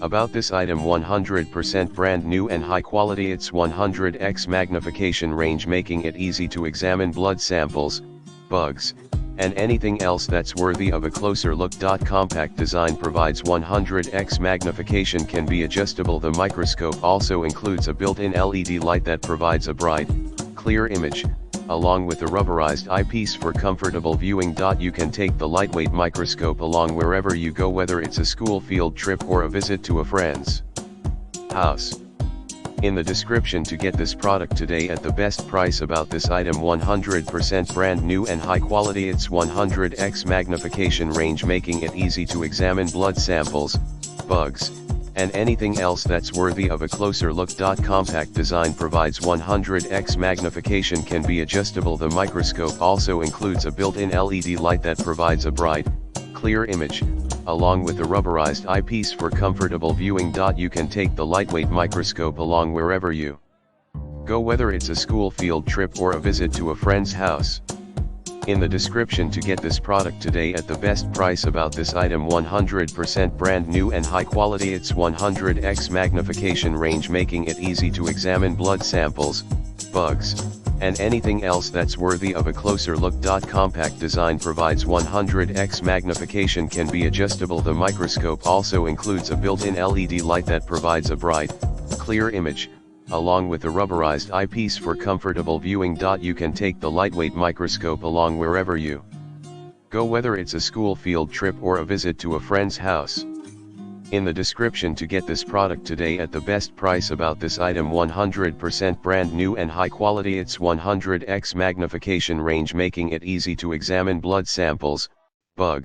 About this item: 100% brand new and high quality. Its 100x magnification range making it easy to examine blood samples, bugs, and anything else that's worthy of a closer look. Compact design provides 100x magnification, can be adjustable. The microscope also includes a built-in LED light that provides a bright, clear image, along with a rubberized eyepiece for comfortable viewing. You can take the lightweight microscope along wherever you go, whether it's a school field trip or a visit to a friend's house. In the description to get this product today at the best price. About this item: 100% brand new and high quality. Its 100x magnification range making it easy to examine blood samples, bugs, and anything else that's worthy of a closer look. Compact design provides 100x magnification, can be adjustable. The microscope also includes a built-in LED light that provides a bright, clear image, along with a rubberized eyepiece for comfortable viewing. You can take the lightweight microscope along wherever you go, whether it's a school field trip or a visit to a friend's house. In the description to get this product today at the best price. About this item: 100% brand new and high quality. Its 100x magnification range making it easy to examine blood samples, bugs, and anything else that's worthy of a closer look. Compact design provides 100x magnification, can be adjustable. The microscope also includes a built-in LED light that provides a bright, clear image, along with a rubberized eyepiece for comfortable viewing. You can take the lightweight microscope along wherever you go, whether it's a school field trip or a visit to a friend's house. In the description to get this product today at the best price. About this item: 100% brand new and high quality. Its 100x magnification range making it easy to examine blood samples, bugs,